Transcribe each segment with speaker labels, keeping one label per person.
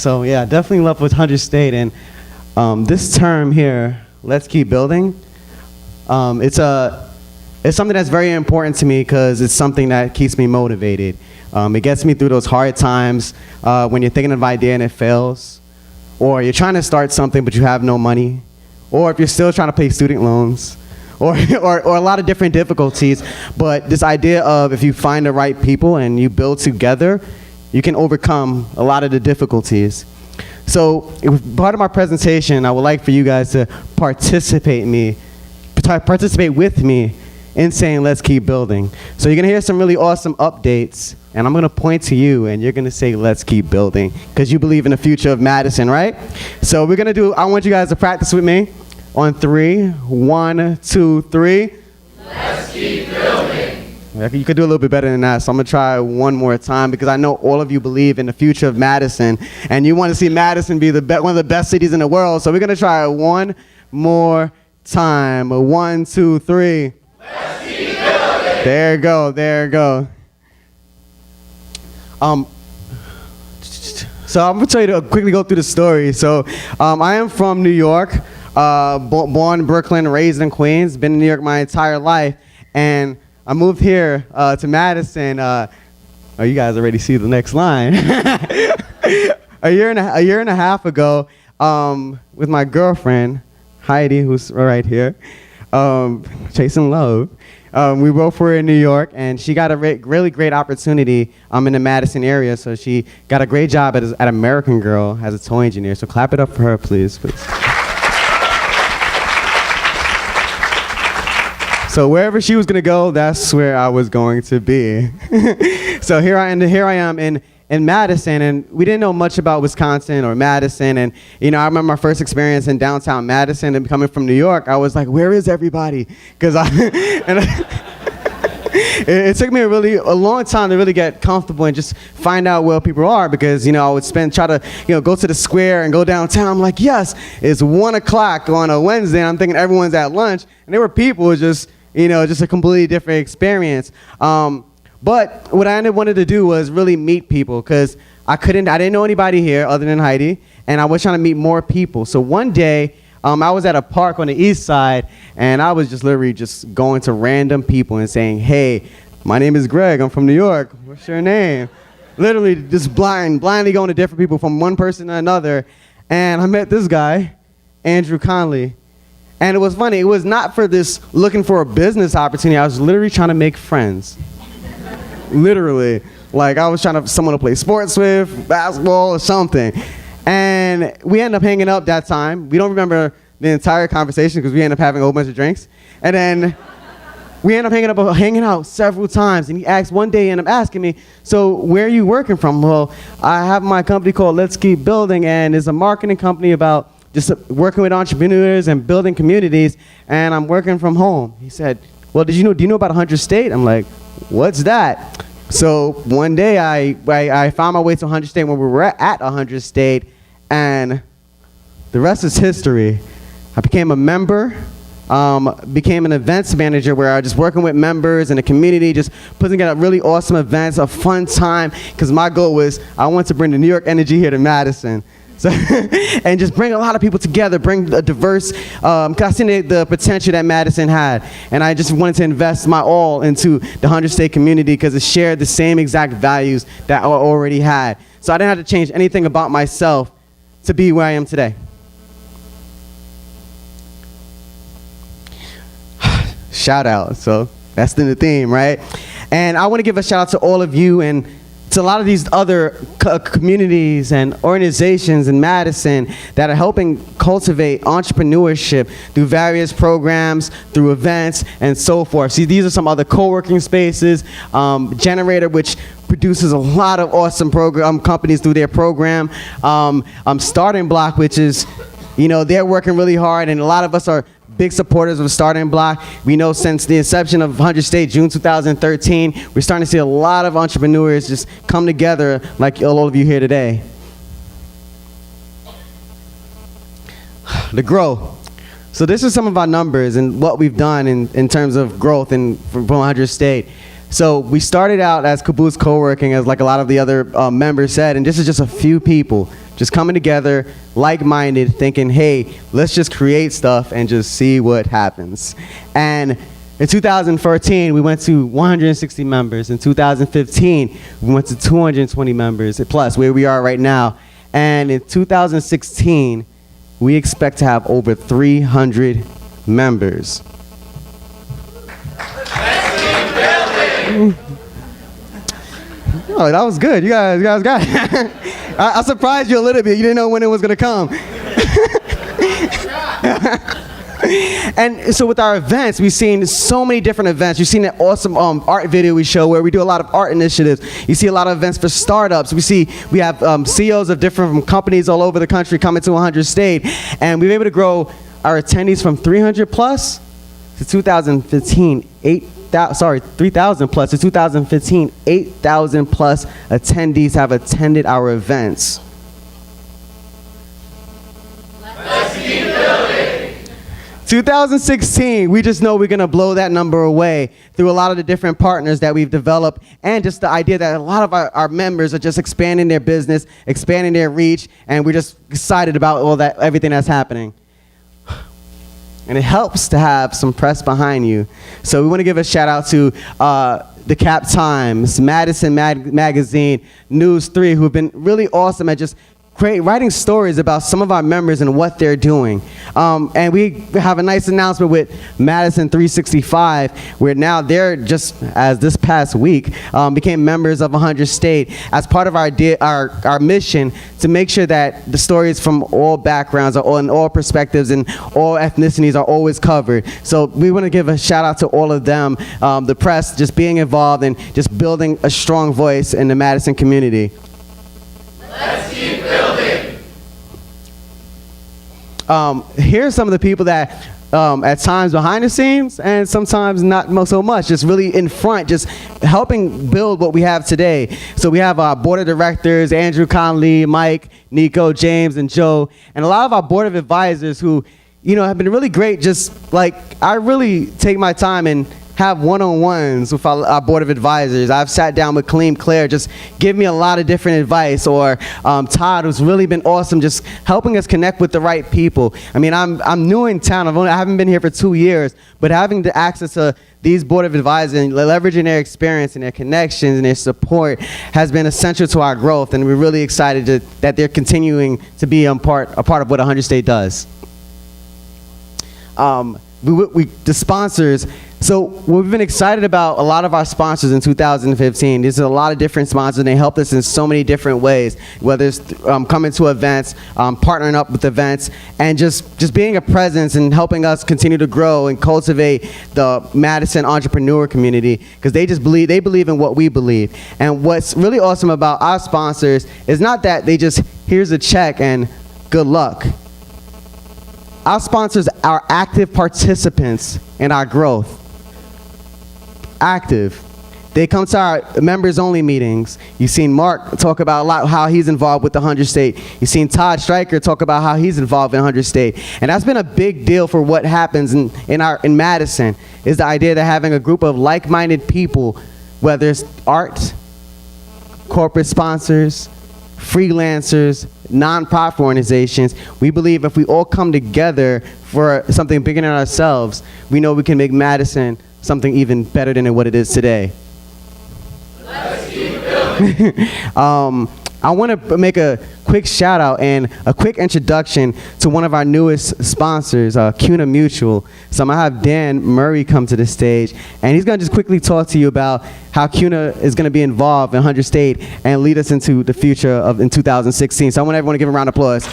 Speaker 1: So yeah, definitely love with 100state, and this term here, let's keep building. It's something that's very important to me because it's something that keeps me motivated. It gets me through those hard times when you're thinking of an idea and it fails, or you're trying to start something but you have no money, or if you're still trying to pay student loans, or a lot of different difficulties. But this idea of if you find the right people and you build together, you can overcome a lot of the difficulties. So part of my presentation, I would like for you guys to participate with me in saying let's keep building. So you're gonna hear some really awesome updates, and I'm gonna point to you and you're gonna say let's keep building, because you believe in the future of Madison, right? So we're gonna I want you guys to practice with me on 3. 1, 2, 3.
Speaker 2: Let's keep building.
Speaker 1: You could do a little bit better than that, so I'm gonna try one more time, because I know all of you believe in the future of Madison and you want to see Madison be one of the best cities in the world. So we're gonna try one more time. 1, 2, 3.
Speaker 2: Let's keep building.
Speaker 1: There you go, there you go. So I'm gonna tell you to quickly go through the story. So I am from New York, born in Brooklyn, raised in Queens, been in New York my entire life, and I moved here to Madison. Oh, you guys already see the next line. a year and a half ago, with my girlfriend Heidi, who's right here, chasing love. We both were in New York, and she got a really great opportunity in the Madison area. So she got a great job at American Girl as a toy engineer. So clap it up for her, please. So wherever she was gonna go, that's where I was going to be. So here I am in Madison, and we didn't know much about Wisconsin or Madison. And I remember my first experience in downtown Madison, and coming from New York, I was like, where is everybody? Because it took me a long time to really get comfortable and just find out where people are, because I would try to go to the square and go downtown. I'm like, yes, it's 1 o'clock on a Wednesday, and I'm thinking everyone's at lunch, and there were people just a completely different experience. But what I wanted to do was really meet people, because I didn't know anybody here other than Heidi, and I was trying to meet more people. So one day, I was at a park on the east side, and I was just literally just going to random people and saying, hey, my name is Greg, I'm from New York, what's your name? Literally just blindly going to different people from one person to another. And I met this guy, Andrew Conley. And it was funny, it was not for this looking for a business opportunity, I was literally trying to make friends. Literally. Like I was trying to someone to play sports with, basketball or something. And we ended up hanging out that time. We don't remember the entire conversation because we ended up having a whole bunch of drinks. And then we ended up hanging out several times. And he asked one day, and I'm asking me, so where are you working from? Well, I have my company called Let's Keep Building, and it's a marketing company about just working with entrepreneurs and building communities, and I'm working from home. He said, well, do you know about 100state? I'm like, what's that? So one day I found my way to 100state when we were at 100state, and the rest is history. I became a member, became an events manager where I was just working with members in the community, just putting together really awesome events, a fun time, because my goal was I want to bring the New York energy here to Madison. So and just bring a lot of people together, bring a diverse, because I seen the potential that Madison had. And I just wanted to invest my all into the 100state community because it shared the same exact values that I already had. So I didn't have to change anything about myself to be where I am today. Shout out, so that's the theme, right? And I want to give a shout out to all of you and to a lot of these other communities and organizations in Madison that are helping cultivate entrepreneurship through various programs, through events, and so forth. See, these are some other co-working spaces. Generator, which produces a lot of awesome companies through their program. Starting Block, which is, they're working really hard, and a lot of us are big supporters of Starting Block. We know since the inception of 100state, June 2013, we're starting to see a lot of entrepreneurs just come together like all of you here today. The growth. So this is some of our numbers and what we've done in terms of growth from 100state. So we started out as Caboose Co-working, as like a lot of the other members said, and this is just a few people. just coming together, like-minded, thinking, hey, let's just create stuff and just see what happens. And in 2014, we went to 160 members. In 2015, we went to 220 members, plus where we are right now. And in 2016, we expect to have over 300 members. Oh, that was good. You guys got it. I surprised you a little bit. You didn't know when it was going to come. And so with our events, we've seen so many different events. You've seen that awesome art video we show where we do a lot of art initiatives. You see a lot of events for startups. We have CEOs of different companies all over the country coming to 100 State. And we've been able to grow our attendees from 300 plus to 2015, 3,000 plus to 2015, 8,000 plus attendees have attended our events.
Speaker 2: Let's keep building.
Speaker 1: 2016, we just know we're going to blow that number away through a lot of the different partners that we've developed, and just the idea that a lot of our members are just expanding their business, expanding their reach, and we're just excited about everything that's happening. And it helps to have some press behind you. So we want to give a shout out to the Cap Times, Madison Magazine, News 3, who have been really awesome at just writing stories about some of our members and what they're doing. And we have a nice announcement with Madison 365, where now they're just, as this past week, became members of 100 State as part of our mission to make sure that the stories from all backgrounds and all perspectives and all ethnicities are always covered. So we want to give a shout out to all of them, the press, just being involved and just building a strong voice in the Madison community.
Speaker 2: Let's keep building.
Speaker 1: Here's some of the people that at times behind the scenes and sometimes not so much, just really in front, just helping build what we have today. So we have our board of directors, Andrew Conley, Mike, Nico, James, and Joe, and a lot of our board of advisors who, have been really great. Just like, I really take my time and have one-on-ones with our board of advisors. I've sat down with Claire, just give me a lot of different advice, or Todd, who's really been awesome, just helping us connect with the right people. I mean, I'm new in town. I haven't been here for 2 years, but having the access to these board of advisors and leveraging their experience and their connections and their support has been essential to our growth, and we're really excited that they're continuing to be a part of what 100 State does. The sponsors. So we've been excited about a lot of our sponsors in 2015. There's a lot of different sponsors, and they helped us in so many different ways, whether it's coming to events, partnering up with events, and just being a presence and helping us continue to grow and cultivate the Madison entrepreneur community, because they believe in what we believe. And what's really awesome about our sponsors is not that they just, here's a check and good luck. Our sponsors are active participants in our growth. Active. They come to our members-only meetings. You've seen Mark talk about a lot how he's involved with the 100 State. You've seen Todd Stryker talk about how he's involved in 100 State. And that's been a big deal for what happens in Madison, is the idea that having a group of like-minded people, whether it's art, corporate sponsors, freelancers, nonprofit organizations, we believe if we all come together for something bigger than ourselves, we know we can make Madison something even better than what it is today.
Speaker 2: Let's keep building.
Speaker 1: I want to make a quick shout out and a quick introduction to one of our newest sponsors, CUNA Mutual. So I'm going to have Dan Murray come to the stage, and he's going to just quickly talk to you about how CUNA is going to be involved in 100 State and lead us into the future in 2016. So I want everyone to give him a round of applause.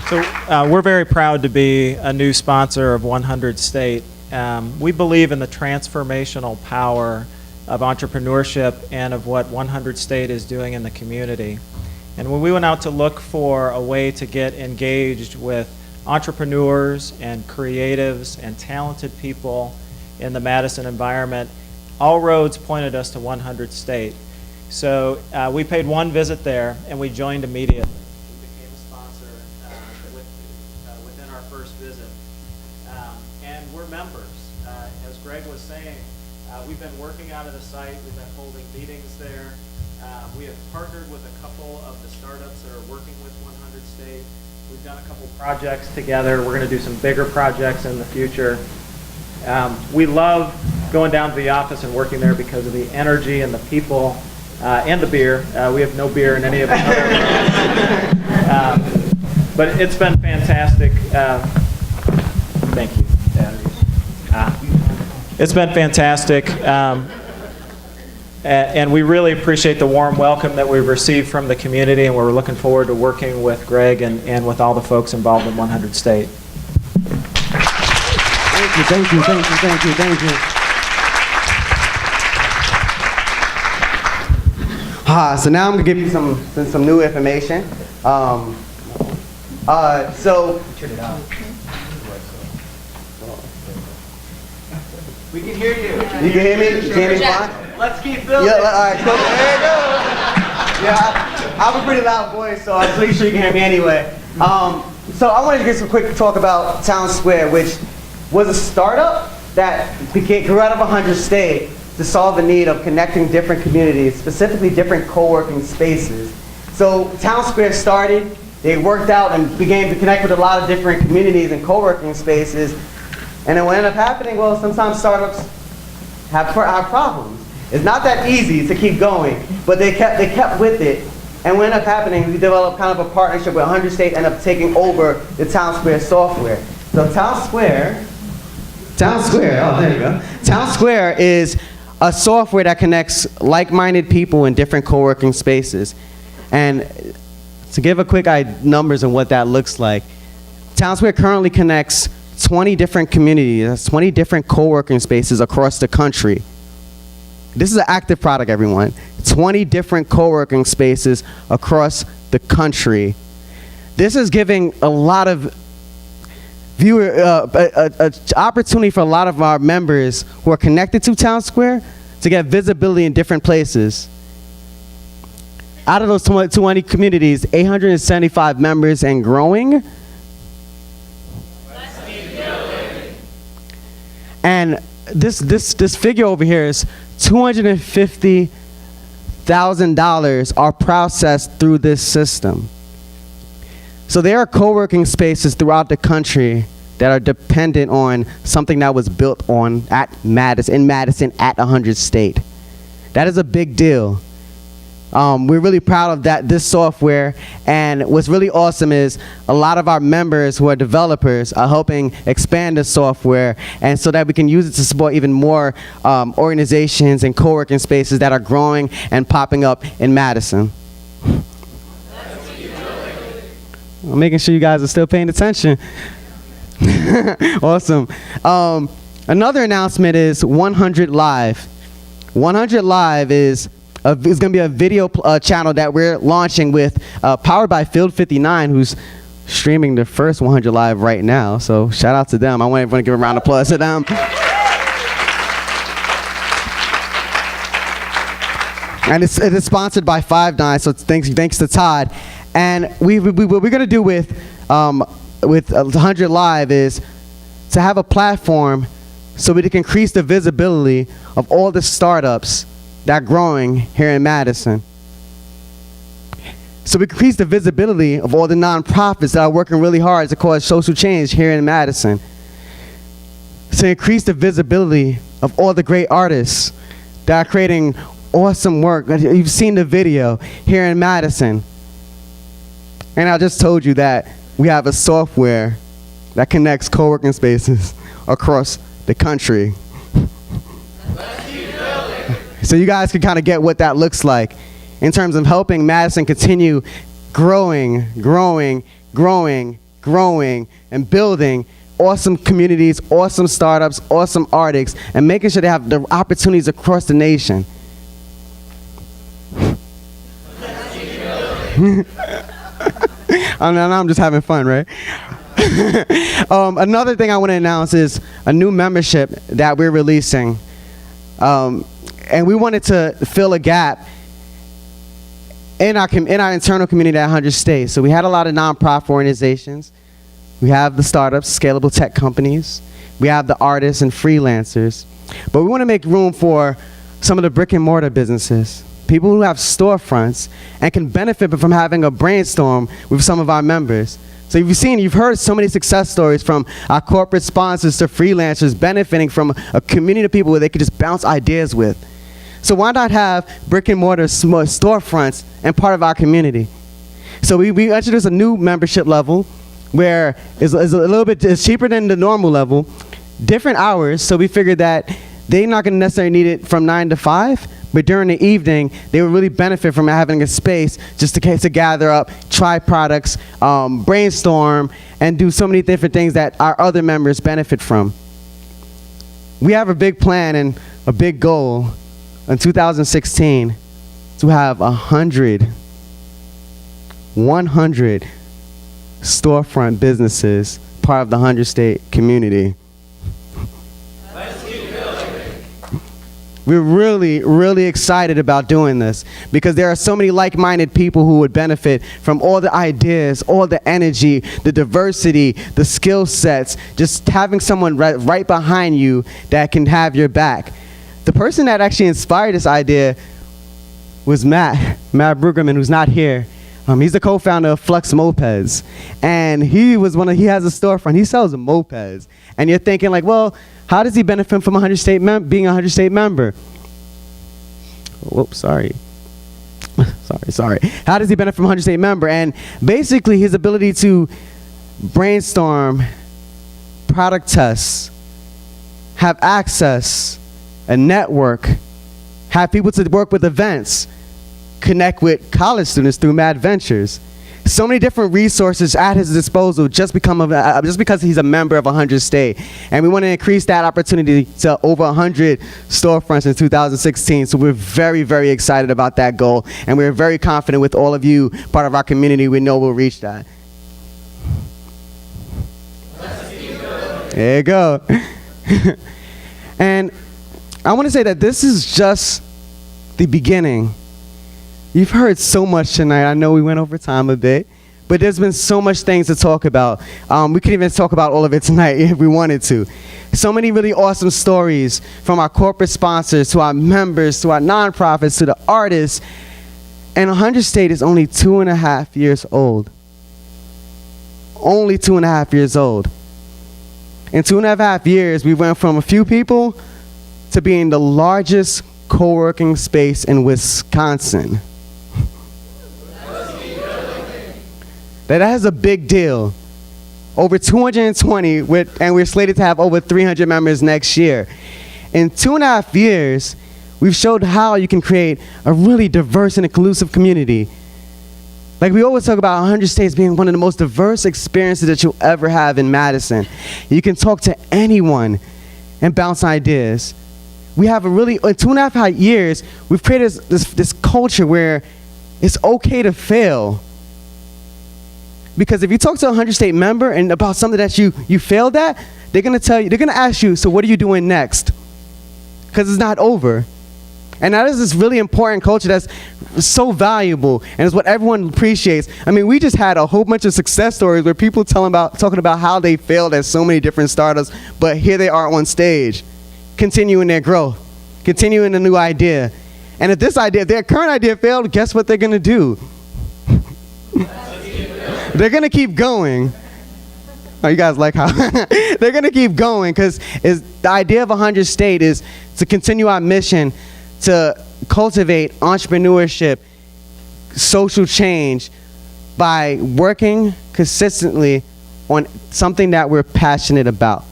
Speaker 3: So we're very proud to be a new sponsor of 100 State. We believe in the transformational power of entrepreneurship and of what 100 State is doing in the community. And when we went out to look for a way to get engaged with entrepreneurs and creatives and talented people in the Madison environment, all roads pointed us to 100 State. So we paid one visit there, and we joined immediately. We became a sponsor within our first visit. And we're members. As Greg was saying, we've been working out of the site. We've been holding meetings there. We have partnered with a couple of the startups that are working with 100 State. We've done a couple projects together. We're going to do some bigger projects in the future. We love going down to the office and working there because of the energy and the people and the beer. We have no beer in any of the other but it's been fantastic. Thank you. It's been fantastic. And we really appreciate the warm welcome that we've received from the community, and we're looking forward to working with Greg and with all the folks involved in 100 State.
Speaker 1: Thank you. So now I'm gonna give you some new information. So turn it on. We can hear you. You can hear me? You can hear me fine?
Speaker 2: Let's keep building.
Speaker 1: Yeah, all right, cool. There you go. Yeah, I have a pretty loud voice, so I'm pretty sure you can hear me anyway. So I wanted to give some quick talk about Town Square, which was a startup that grew out of 100 State to solve the need of connecting different communities, specifically different co-working spaces. So Town Square started, they worked out and began to connect with a lot of different communities and co-working spaces. And then what ended up happening, well, sometimes startups have problems. It's not that easy to keep going, but they kept with it. And what ended up happening, we developed kind of a partnership with 100 State, ended up taking over the Town Square software. So Town Square, oh, there you go. Town Square is a software that connects like-minded people in different co-working spaces. And to give a quick numbers on what that looks like, Town Square currently connects 20 different communities, that's 20 different co-working spaces across the country. This is an active product, everyone. 20 different co-working spaces across the country. This is giving a lot of opportunity for a lot of our members who are connected to Town Square to get visibility in different places. Out of those 20 communities, 875 members and growing. And this figure over here is $250,000 are processed through this system. So there are co-working spaces throughout the country that are dependent on something that was built in Madison at 100 State. That is a big deal. We're really proud of this software, and what's really awesome is a lot of our members who are developers are helping expand the software, and so that we can use it to support even more organizations and co-working spaces that are growing and popping up in Madison. I'm making sure you guys are still paying attention. Awesome. Another announcement is 100 Live. 100 Live is going to be a video channel that we're launching with, powered by Field 59, who's streaming the first 100 Live right now. So shout out to them. I want everyone to give a round of applause to them. And it's sponsored by 5-9, so thanks to Todd. And what we're going to do with 100 Live is to have a platform so we can increase the visibility of all the startups that are growing here in Madison. So we can increase the visibility of all the nonprofits that are working really hard to cause social change here in Madison. To increase the visibility of all the great artists that are creating awesome work. You've seen the video here in Madison. And I just told you that we have a software that connects co-working spaces across the country. So you guys can kind of get what that looks like in terms of helping Madison continue growing, and building awesome communities, awesome startups, awesome artists, and making sure they have the opportunities across the nation. I'm just having fun, right? Another thing I want to announce is a new membership that we're releasing. And we wanted to fill a gap in our internal community at 100 State. So we had a lot of nonprofit organizations. We have the startups, scalable tech companies. We have the artists and freelancers. But we want to make room for some of the brick and mortar businesses, people who have storefronts and can benefit from having a brainstorm with some of our members. So you've heard so many success stories from our corporate sponsors to freelancers benefiting from a community of people where they could just bounce ideas with. So why not have brick and mortar storefronts and part of our community? So we introduced a new membership level where it's it's cheaper than the normal level, different hours. So we figured that they're not going to necessarily need it from 9 to 5, but during the evening, they would really benefit from having a space just to gather up, try products, brainstorm, and do so many different things that our other members benefit from. We have a big plan and a big goal in 2016 to have 100 storefront businesses part of the 100-state community. We're really, really excited about doing this because there are so many like-minded people who would benefit from all the ideas, all the energy, the diversity, the skill sets, just having someone right behind you that can have your back. The person that actually inspired this idea was Matt Brueggemann, who's not here. He's the co-founder of Flux Mopeds, and he has a storefront. He sells mopeds, and you're thinking like, well, how does he benefit from being a 100-state member? Whoops, sorry. sorry. How does he benefit from a 100-state member? And basically, his ability to brainstorm, product tests, have access, a network, have people to work with events, connect with college students through Mad Ventures. So many different resources at his disposal just because he's a member of 100state. And we want to increase that opportunity to over 100 storefronts in 2016. So we're very, very excited about that goal. And we're very confident with all of you, part of our community, we know we'll reach that. There you go. And I want to say that this is just the beginning. You've heard so much tonight. I know we went over time a bit, but there's been so much things to talk about. We could even talk about all of it tonight if we wanted to. So many really awesome stories from our corporate sponsors to our members to our nonprofits to the artists. And 100state is only 2.5 years old. Only 2.5 years old. In 2.5 years, we went from a few people to being the largest co-working space in Wisconsin. That is a big deal. Over 220, and we're slated to have over 300 members next year. In 2.5 years, we've showed how you can create a really diverse and inclusive community. Like we always talk about 100states being one of the most diverse experiences that you'll ever have in Madison. You can talk to anyone and bounce ideas. We have in 2.5 years, we've created this culture where it's okay to fail. Because if you talk to a 100state member and about something that you failed at, they're going to ask you, so what are you doing next? Because it's not over. And that is this really important culture that's so valuable and is what everyone appreciates. I mean, we just had a whole bunch of success stories where people talking about how they failed at so many different startups, but here they are on stage, continuing their growth, continuing a new idea. And if their current idea failed, guess what they're going to do? They're going to keep going. Oh, you guys like how? They're going to keep going because the idea of 100state is to continue our mission to cultivate entrepreneurship, social change by working consistently on something that we're passionate about.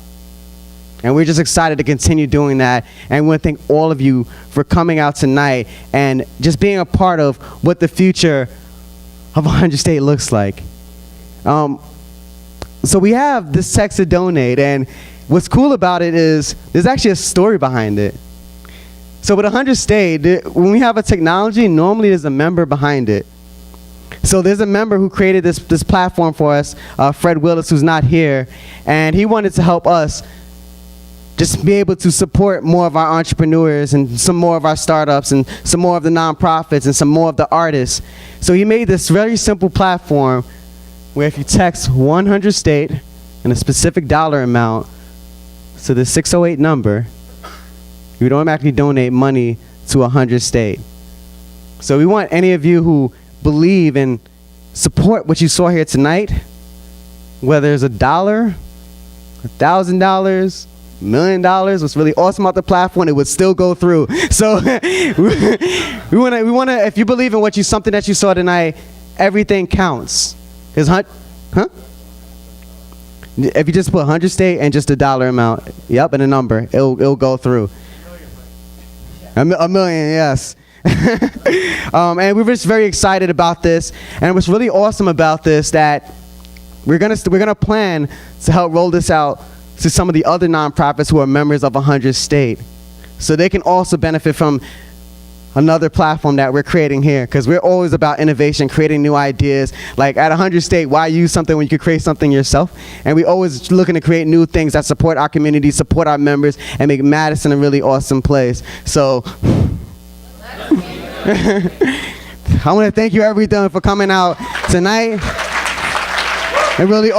Speaker 1: And we're just excited to continue doing that. And we want to thank all of you for coming out tonight and just being a part of what the future of 100state looks like. So we have this text to donate, and what's cool about it is there's actually a story behind it. So with 100state, when we have a technology, normally there's a member behind it. So there's a member who created this platform for us, Fred Willis, who's not here, and he wanted to help us just be able to support more of our entrepreneurs and some more of our startups and some more of the nonprofits and some more of the artists. So he made this very simple platform where if you text 100state and a specific dollar amount to the 608 number, you would automatically donate money to 100state. So we want any of you who believe and support what you saw here tonight, whether it's $1, $1,000, $1 million. What's really awesome about the platform, it would still go through. So we want to, if you believe in something that you saw tonight, everything counts. Because if you just put 100state and just a dollar amount, yep, and a number, it'll go through. A million, yes. And we're just very excited about this. And what's really awesome about this, that we're gonna plan to help roll this out to some of the other nonprofits who are members of 100state, so they can also benefit from another platform that we're creating here, because we're always about innovation, creating new ideas. Like at 100state, why use something when you could create something yourself? And we always looking to create new things that support our community, support our members, and make Madison a really awesome place. So I want to thank you everyone for coming out tonight. It really